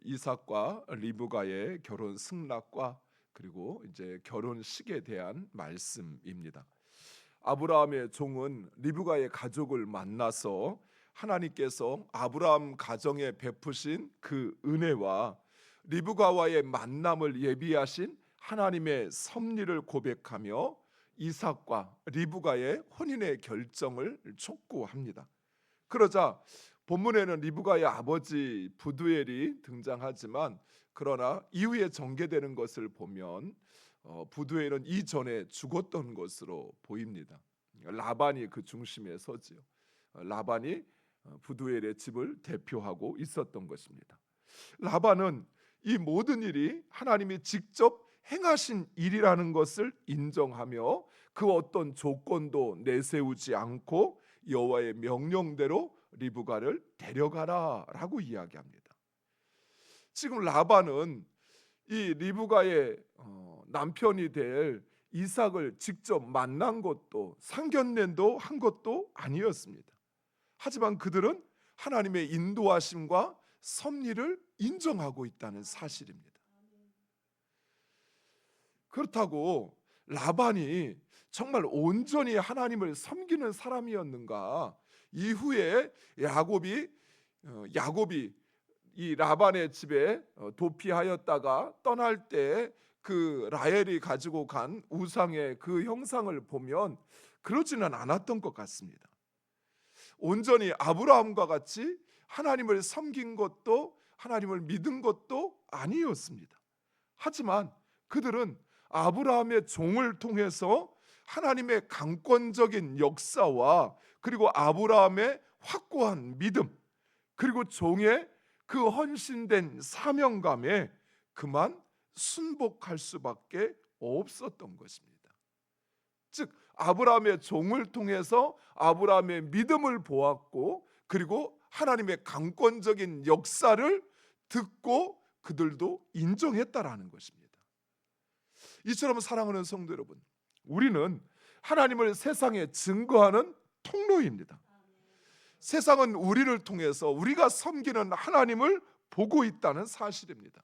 이삭과 리브가의 결혼 승낙과 그리고 이제 결혼식에 대한 말씀입니다. 아브라함의 종은 리브가의 가족을 만나서 하나님께서 아브라함 가정에 베푸신 그 은혜와 리브가와의 만남을 예비하신 하나님의 섭리를 고백하며 이삭과 리브가의 혼인의 결정을 촉구합니다. 그러자 본문에는 리브가의 아버지 부두엘이 등장하지만 그러나 이후에 전개되는 것을 보면 부두엘은 이전에 죽었던 것으로 보입니다. 라반이 그 중심에 서지요. 라반이 부두엘의 집을 대표하고 있었던 것입니다. 라반은 이 모든 일이 하나님이 직접 행하신 일이라는 것을 인정하며 그 어떤 조건도 내세우지 않고 여호와의 명령대로 리브가를 데려가라라고 이야기합니다. 지금 라반은 이 리브가의 남편이 될 이삭을 직접 만난 것도 상견례도 한 것도 아니었습니다. 하지만 그들은 하나님의 인도하심과 섭리를 인정하고 있다는 사실입니다. 그렇다고 라반이 정말 온전히 하나님을 섬기는 사람이었는가? 이후에 야곱이 이 라반의 집에 도피하였다가 떠날 때 그 라헬이 가지고 간 우상의 그 형상을 보면 그러지는 않았던 것 같습니다. 온전히 아브라함과 같이 하나님을 섬긴 것도 하나님을 믿은 것도 아니었습니다. 하지만 그들은 아브라함의 종을 통해서 하나님의 강권적인 역사와 그리고 아브라함의 확고한 믿음 그리고 종의 그 헌신된 사명감에 그만 순복할 수밖에 없었던 것입니다. 즉 아브라함의 종을 통해서 아브라함의 믿음을 보았고 그리고 하나님의 강권적인 역사를 듣고 그들도 인정했다라는 것입니다. 이처럼 사랑하는 성도 여러분, 우리는 하나님을 세상에 증거하는 통로입니다. 세상은 우리를 통해서 우리가 섬기는 하나님을 보고 있다는 사실입니다.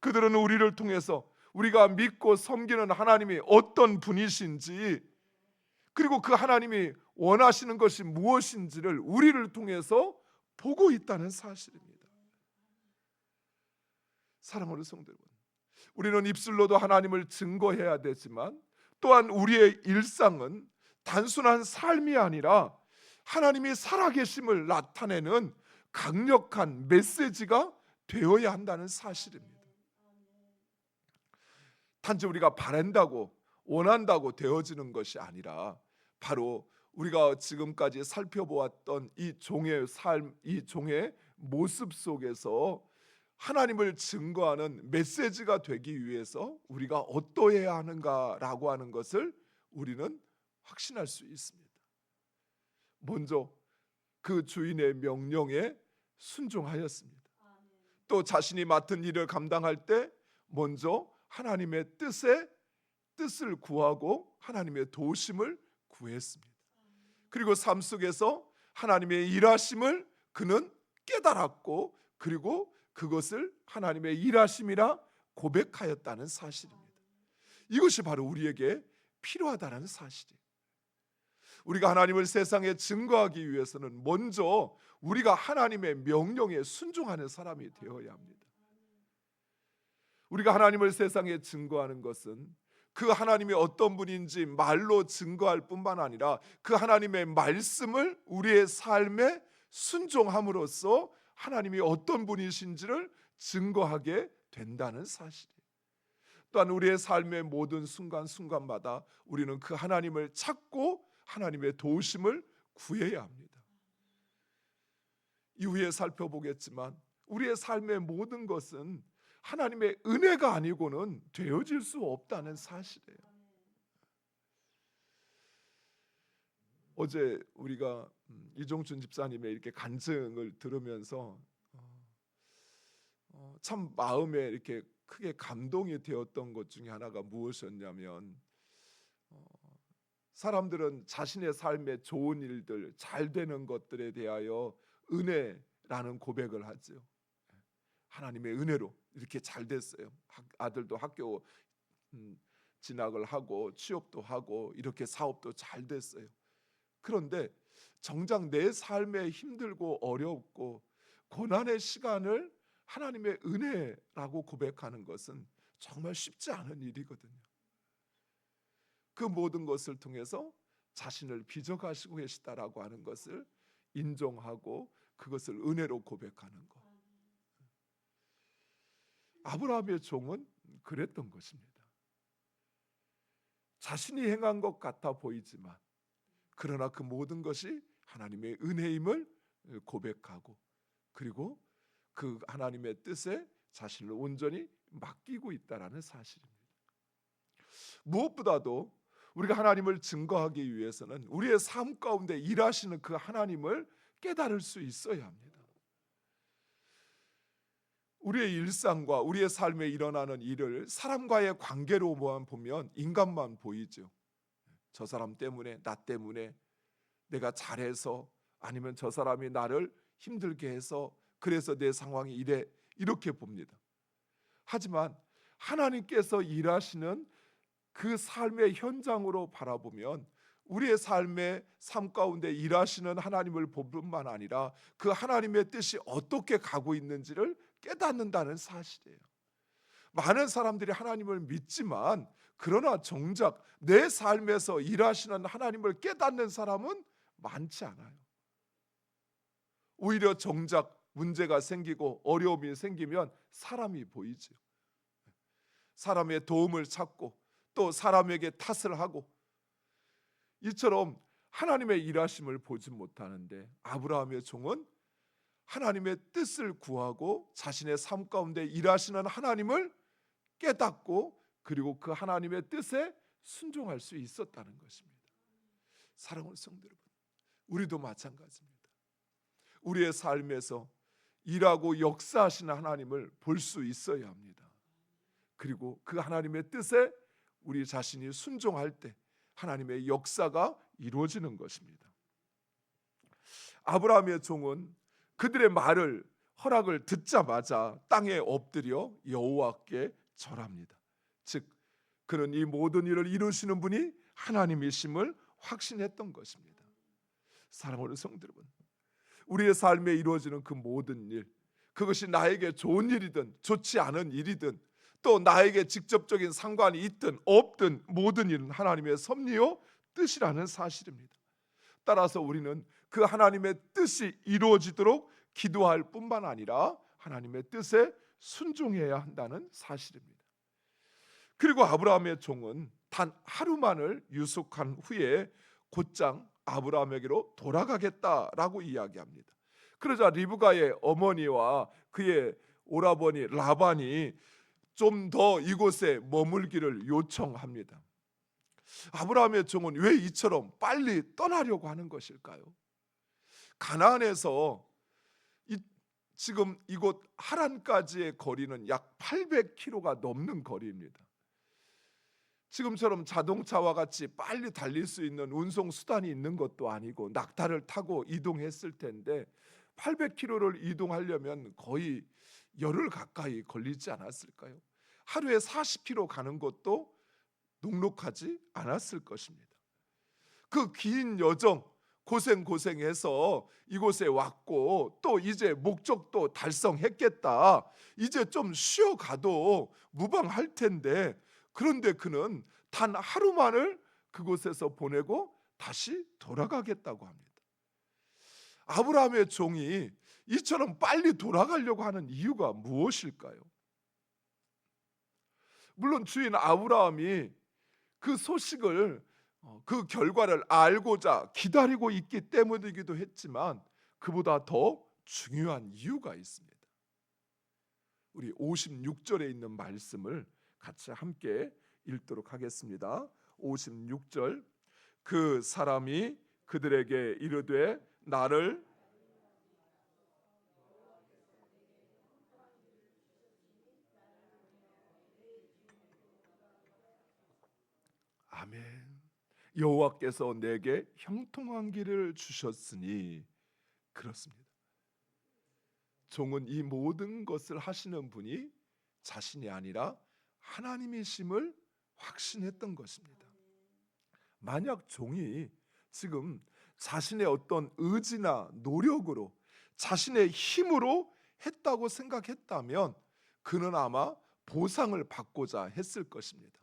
그들은 우리를 통해서 우리가 믿고 섬기는 하나님이 어떤 분이신지 그리고 그 하나님이 원하시는 것이 무엇인지를 우리를 통해서 보고 있다는 사실입니다. 사랑하는 성도 여러분, 우리는 입술로도 하나님을 증거해야 되지만 또한 우리의 일상은 단순한 삶이 아니라 하나님이 살아계심을 나타내는 강력한 메시지가 되어야 한다는 사실입니다. 단지 우리가 바란다고 원한다고 되어지는 것이 아니라 바로 우리가 지금까지 살펴보았던 이 종의 삶, 이 종의 모습 속에서 하나님을 증거하는 메시지가 되기 위해서 우리가 어떠해야 하는가라고 하는 것을 우리는 확신할 수 있습니다. 먼저 그 주인의 명령에 순종하였습니다. 또 자신이 맡은 일을 감당할 때 먼저 하나님의 뜻을 구하고 하나님의 도우심을 구했습니다. 그리고 삶 속에서 하나님의 일하심을 그는 깨달았고 그리고 그것을 하나님의 일하심이라 고백하였다는 사실입니다. 이것이 바로 우리에게 필요하다는 사실이에요. 우리가 하나님을 세상에 증거하기 위해서는 먼저 우리가 하나님의 명령에 순종하는 사람이 되어야 합니다. 우리가 하나님을 세상에 증거하는 것은 그 하나님이 어떤 분인지 말로 증거할 뿐만 아니라 그 하나님의 말씀을 우리의 삶에 순종함으로써 하나님이 어떤 분이신지를 증거하게 된다는 사실이에요. 또한 우리의 삶의 모든 순간순간마다 우리는 그 하나님을 찾고 하나님의 도우심을 구해야 합니다. 이후에 살펴보겠지만 우리의 삶의 모든 것은 하나님의 은혜가 아니고는 되어질 수 없다는 사실이에요. 어제 우리가 이종춘 집사님의 이렇게 간증을 들으면서 참 마음에 이렇게 크게 감동이 되었던 것 중에 하나가 무엇이었냐면 사람들은 자신의 삶의 좋은 일들, 잘 되는 것들에 대하여 은혜라는 고백을 하죠. 하나님의 은혜로 이렇게 잘 됐어요. 아들도 학교 진학을 하고 취업도 하고 이렇게 사업도 잘 됐어요. 그런데 정작 내 삶에 힘들고 어렵고 고난의 시간을 하나님의 은혜라고 고백하는 것은 정말 쉽지 않은 일이거든요. 그 모든 것을 통해서 자신을 빚어가시고 계시다라고 하는 것을 인정하고 그것을 은혜로 고백하는 것. 아브라함의 종은 그랬던 것입니다. 자신이 행한 것 같아 보이지만 그러나 그 모든 것이 하나님의 은혜임을 고백하고 그리고 그 하나님의 뜻에 자신을 온전히 맡기고 있다라는 사실입니다. 무엇보다도 우리가 하나님을 증거하기 위해서는 우리의 삶 가운데 일하시는 그 하나님을 깨달을 수 있어야 합니다. 우리의 일상과 우리의 삶에 일어나는 일을 사람과의 관계로만 보면 인간만 보이죠. 저 사람 때문에, 나 때문에, 내가 잘해서, 아니면 저 사람이 나를 힘들게 해서 그래서 내 상황이 이래, 이렇게 봅니다. 하지만 하나님께서 일하시는 그 삶의 현장으로 바라보면 우리의 삶의 삶 가운데 일하시는 하나님을 볼 뿐만 아니라 그 하나님의 뜻이 어떻게 가고 있는지를 깨닫는다는 사실이에요. 많은 사람들이 하나님을 믿지만 그러나 정작 내 삶에서 일하시는 하나님을 깨닫는 사람은 많지 않아요. 오히려 정작 문제가 생기고 어려움이 생기면 사람이 보이죠. 사람의 도움을 찾고 또 사람에게 탓을 하고 이처럼 하나님의 일하심을 보지 못하는데 아브라함의 종은 하나님의 뜻을 구하고 자신의 삶 가운데 일하시는 하나님을 깨닫고 그리고 그 하나님의 뜻에 순종할 수 있었다는 것입니다. 사랑하는 성도 여러분, 우리도 마찬가지입니다. 우리의 삶에서 일하고 역사하시는 하나님을 볼 수 있어야 합니다. 그리고 그 하나님의 뜻에 우리 자신이 순종할 때 하나님의 역사가 이루어지는 것입니다. 아브라함의 종은 그들의 말을 허락을 듣자마자 땅에 엎드려 여호와께 절합니다. 즉 그는 이 모든 일을 이루시는 분이 하나님이심을 확신했던 것입니다. 사랑하는 성도 여러분, 우리의 삶에 이루어지는 그 모든 일, 그것이 나에게 좋은 일이든 좋지 않은 일이든 또 나에게 직접적인 상관이 있든 없든 모든 일은 하나님의 섭리요 뜻이라는 사실입니다. 따라서 우리는 그 하나님의 뜻이 이루어지도록 기도할 뿐만 아니라 하나님의 뜻에 순종해야 한다는 사실입니다. 그리고 아브라함의 종은 단 하루만을 유숙한 후에 곧장 아브라함에게로 돌아가겠다라고 이야기합니다. 그러자 리브가의 어머니와 그의 오라버니 라반이 좀 더 이곳에 머물기를 요청합니다. 아브라함의 종은 왜 이처럼 빨리 떠나려고 하는 것일까요? 가나안에서 지금 이곳 하란까지의 거리는 약 800km가 넘는 거리입니다. 지금처럼 자동차와 같이 빨리 달릴 수 있는 운송 수단이 있는 것도 아니고 낙타를 타고 이동했을 텐데 800km를 이동하려면 거의 열흘 가까이 걸리지 않았을까요? 하루에 40km 가는 것도 녹록하지 않았을 것입니다. 그 긴 여정 고생해서 이곳에 왔고 또 이제 목적도 달성했겠다. 이제 좀 쉬어가도 무방할 텐데 그런데 그는 단 하루만을 그곳에서 보내고 다시 돌아가겠다고 합니다. 아브라함의 종이 이처럼 빨리 돌아가려고 하는 이유가 무엇일까요? 물론 주인 아브라함이 그 소식을 그 결과를 알고자 기다리고 있기 때문이기도 했지만 그보다 더 중요한 이유가 있습니다. 우리 56절에 있는 말씀을 같이 함께 읽도록 하겠습니다. 56절 그 사람이 그들에게 이르되 나를 아멘. 여호와께서 내게 형통한 길을 주셨으니 그렇습니다. 종은 이 모든 것을 하시는 분이 자신이 아니라 하나님이심을 확신했던 것입니다. 만약 종이 지금 자신의 어떤 의지나 노력으로, 자신의 힘으로 했다고 생각했다면 그는 아마 보상을 받고자 했을 것입니다.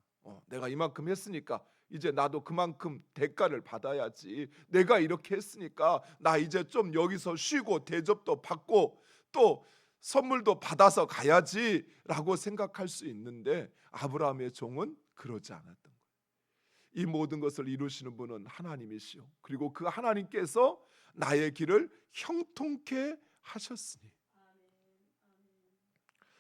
내가 이만큼 했으니까 이제 나도 그만큼 대가를 받아야지. 내가 이렇게 했으니까 나 이제 좀 여기서 쉬고 대접도 받고 또 선물도 받아서 가야지라고 생각할 수 있는데, 아브라함의 종은 그러지 않았던 거예요. 이 모든 것을 이루시는 분은 하나님이시요, 그리고 그 하나님께서 나의 길을 형통케 하셨으니,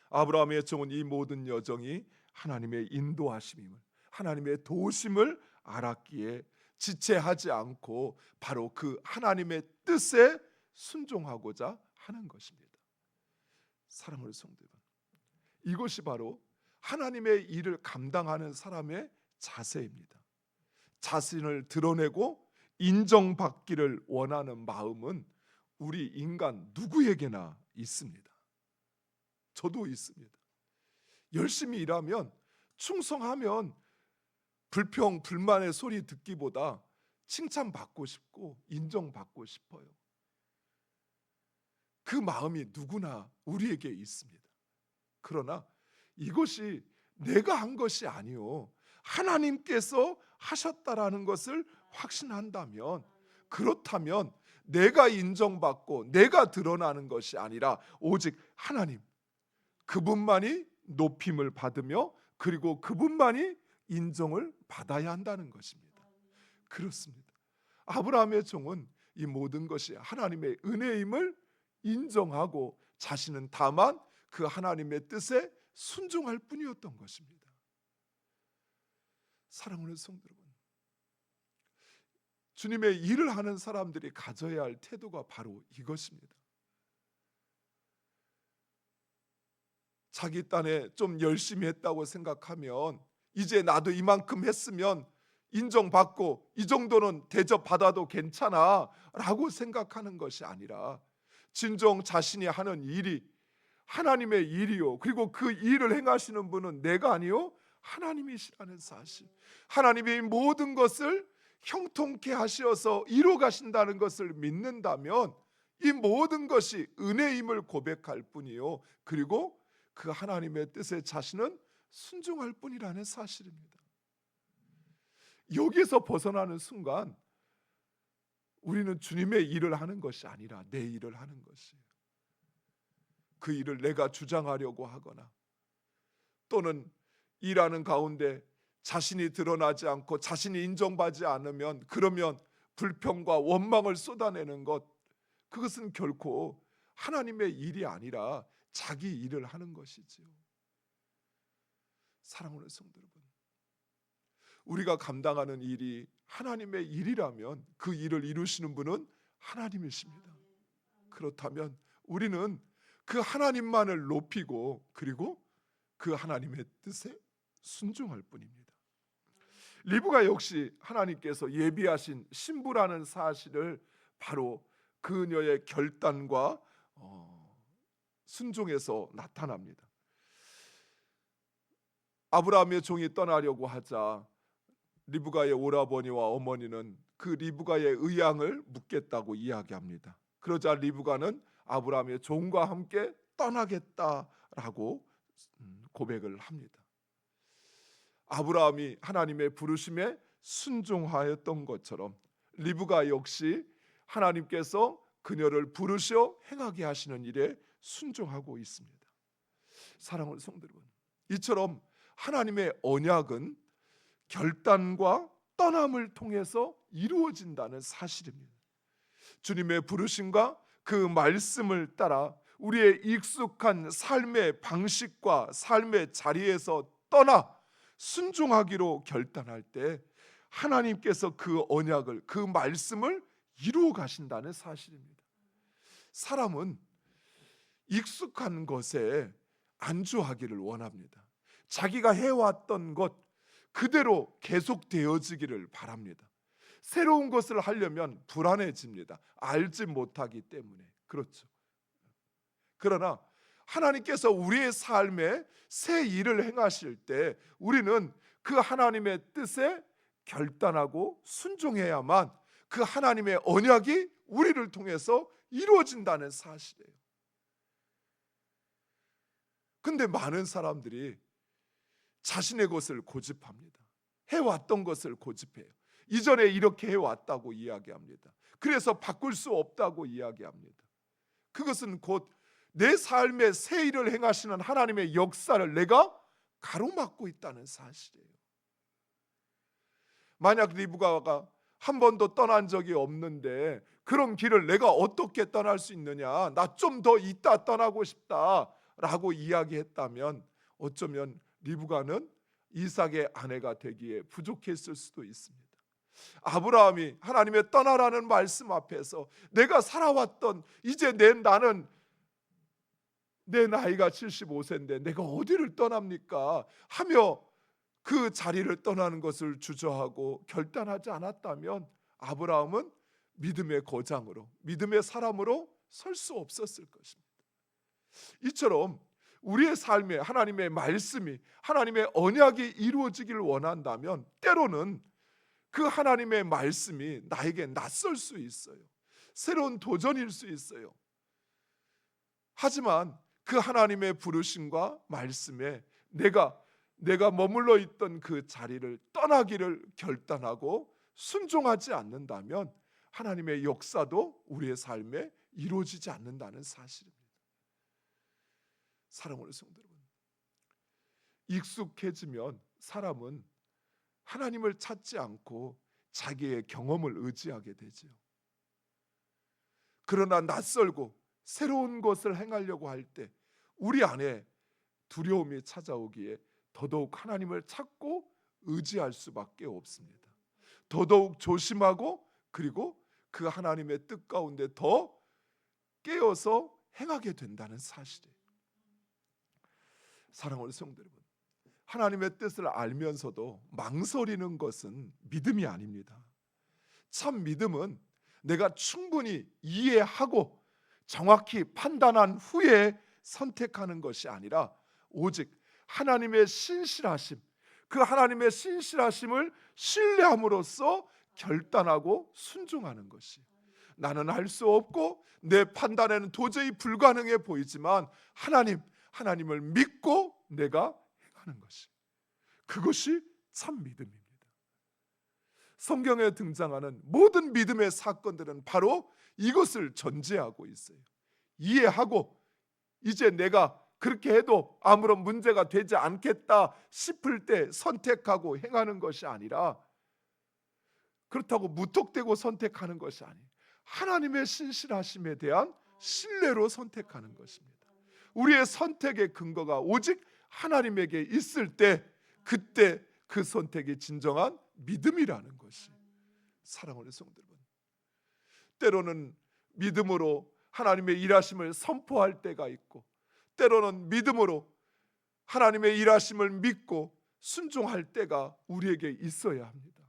아브라함의 종은 이 모든 여정이 하나님의 인도하심임을, 하나님의 도우심을 알았기에 지체하지 않고 바로 그 하나님의 뜻에 순종하고자 하는 것입니다. 사랑하는 성도 여러분, 이것이 바로 하나님의 일을 감당하는 사람의 자세입니다. 자신을 드러내고 인정받기를 원하는 마음은 우리 인간 누구에게나 있습니다. 저도 있습니다. 열심히 일하면, 충성하면 불평, 불만의 소리 듣기보다 칭찬받고 싶고 인정받고 싶어요. 그 마음이 누구나 우리에게 있습니다. 그러나 이것이 내가 한 것이 아니요, 하나님께서 하셨다라는 것을 확신한다면, 그렇다면 내가 인정받고 내가 드러나는 것이 아니라 오직 하나님, 그분만이 높임을 받으며 그리고 그분만이 인정을 받아야 한다는 것입니다. 그렇습니다. 아브라함의 종은 이 모든 것이 하나님의 은혜임을 인정하고 자신은 다만 그 하나님의 뜻에 순종할 뿐이었던 것입니다. 사랑하는 성도 여러분, 주님의 일을 하는 사람들이 가져야 할 태도가 바로 이것입니다. 자기 딴에 좀 열심히 했다고 생각하면 이제 나도 이만큼 했으면 인정받고 이 정도는 대접받아도 괜찮아 라고 생각하는 것이 아니라, 진정 자신이 하는 일이 하나님의 일이요, 그리고 그 일을 행하시는 분은 내가 아니요 하나님이시라는 사실, 하나님이 모든 것을 형통케 하시어서 이루 가신다는 것을 믿는다면 이 모든 것이 은혜임을 고백할 뿐이요, 그리고 그 하나님의 뜻에 자신은 순종할 뿐이라는 사실입니다. 여기에서 벗어나는 순간 우리는 주님의 일을 하는 것이 아니라 내 일을 하는 것이에요. 그 일을 내가 주장하려고 하거나 또는 일하는 가운데 자신이 드러나지 않고 자신이 인정받지 않으면 그러면 불평과 원망을 쏟아내는 것, 그것은 결코 하나님의 일이 아니라 자기 일을 하는 것이지요. 사랑하는 성도 여러분, 우리가 감당하는 일이 하나님의 일이라면 그 일을 이루시는 분은 하나님이십니다. 그렇다면 우리는 그 하나님만을 높이고 그리고 그 하나님의 뜻에 순종할 뿐입니다. 리브가 역시 하나님께서 예비하신 신부라는 사실을 바로 그녀의 결단과 순종에서 나타납니다. 아브라함의 종이 떠나려고 하자 리브가의 오라버니와 어머니는 그 리브가의 의향을 묻겠다고 이야기합니다. 그러자 리브가는 아브라함의 종과 함께 떠나겠다라고 고백을 합니다. 아브라함이 하나님의 부르심에 순종하였던 것처럼 리브가 역시 하나님께서 그녀를 부르셔 행하게 하시는 일에 순종하고 있습니다. 사랑하는 성도 여러분, 이처럼 하나님의 언약은 결단과 떠남을 통해서 이루어진다는 사실입니다. 주님의 부르심과 그 말씀을 따라 우리의 익숙한 삶의 방식과 삶의 자리에서 떠나 순종하기로 결단할 때 하나님께서 그 언약을, 그 말씀을 이루어 가신다는 사실입니다. 사람은 익숙한 것에 안주하기를 원합니다. 자기가 해왔던 것 그대로 계속되어지기를 바랍니다. 새로운 것을 하려면 불안해집니다. 알지 못하기 때문에. 그렇죠. 그러나 하나님께서 우리의 삶에 새 일을 행하실 때 우리는 그 하나님의 뜻에 결단하고 순종해야만 그 하나님의 언약이 우리를 통해서 이루어진다는 사실이에요. 근데 많은 사람들이 자신의 것을 고집합니다. 해왔던 것을 고집해요. 이전에 이렇게 해왔다고 이야기합니다. 그래서 바꿀 수 없다고 이야기합니다. 그것은 곧 내 삶에 새 일을 행하시는 하나님의 역사를 내가 가로막고 있다는 사실이에요. 만약 리브가가 한 번도 떠난 적이 없는데 그런 길을 내가 어떻게 떠날 수 있느냐, 나 좀 더 있다 떠나고 싶다라고 이야기했다면 어쩌면 리브가는 이삭의 아내가 되기에 부족했을 수도 있습니다. 아브라함이 하나님의 떠나라는 말씀 앞에서 내가 살아왔던 이제 나는 내 나이가 75세인데 내가 어디를 떠납니까? 하며 그 자리를 떠나는 것을 주저하고 결단하지 않았다면 아브라함은 믿음의 거장으로, 믿음의 사람으로 설 수 없었을 것입니다. 이처럼 우리의 삶에 하나님의 말씀이, 하나님의 언약이 이루어지기를 원한다면 때로는 그 하나님의 말씀이 나에게 낯설 수 있어요. 새로운 도전일 수 있어요. 하지만 그 하나님의 부르심과 말씀에 내가 머물러 있던 그 자리를 떠나기를 결단하고 순종하지 않는다면 하나님의 역사도 우리의 삶에 이루어지지 않는다는 사실입니다. 사랑하는 성도 여러분, 익숙해지면 사람은 하나님을 찾지 않고 자기의 경험을 의지하게 되죠. 그러나 낯설고 새로운 것을 행하려고 할 때 우리 안에 두려움이 찾아오기에 더더욱 하나님을 찾고 의지할 수밖에 없습니다. 더더욱 조심하고 그리고 그 하나님의 뜻 가운데 더 깨어서 행하게 된다는 사실이에요. 사랑하는 성도 여러분, 하나님의 뜻을 알면서도 망설이는 것은 믿음이 아닙니다. 참 믿음은 내가 충분히 이해하고 정확히 판단한 후에 선택하는 것이 아니라 오직 하나님의 신실하심, 그 하나님의 신실하심을 신뢰함으로써 결단하고 순종하는 것이, 나는 할 수 없고 내 판단에는 도저히 불가능해 보이지만 하나님을 믿고 내가 행하는 것이, 그것이 참 믿음입니다. 성경에 등장하는 모든 믿음의 사건들은 바로 이것을 전제하고 있어요. 이해하고 이제 내가 그렇게 해도 아무런 문제가 되지 않겠다 싶을 때 선택하고 행하는 것이 아니라, 그렇다고 무턱대고 선택하는 것이 아니에요. 하나님의 신실하심에 대한 신뢰로 선택하는 것입니다. 우리의 선택의 근거가 오직 하나님에게 있을 때 그때 그 선택이 진정한 믿음이라는 것이, 사랑하는 성도 여러분, 때로는 믿음으로 하나님의 일하심을 선포할 때가 있고 때로는 믿음으로 하나님의 일하심을 믿고 순종할 때가 우리에게 있어야 합니다.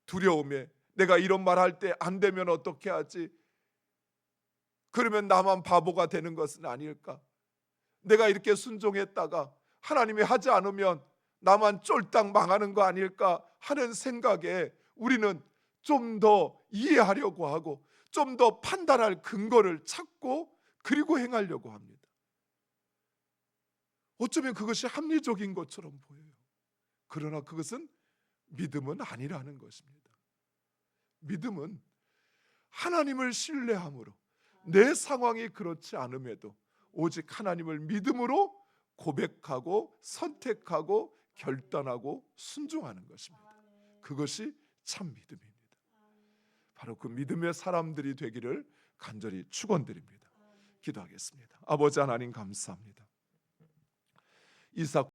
두려움에 내가 이런 말 할 때 안 되면 어떻게 하지? 그러면 나만 바보가 되는 것은 아닐까? 내가 이렇게 순종했다가 하나님이 하지 않으면 나만 쫄딱 망하는 거 아닐까 하는 생각에 우리는 좀 더 이해하려고 하고 좀 더 판단할 근거를 찾고 그리고 행하려고 합니다. 어쩌면 그것이 합리적인 것처럼 보여요. 그러나 그것은 믿음은 아니라는 것입니다. 믿음은 하나님을 신뢰함으로 내 상황이 그렇지 않음에도 오직 하나님을 믿음으로 고백하고 선택하고 결단하고 순종하는 것입니다. 그것이 참 믿음입니다. 바로 그 믿음의 사람들이 되기를 간절히 축원드립니다. 기도하겠습니다. 아버지 하나님 감사합니다. 이삭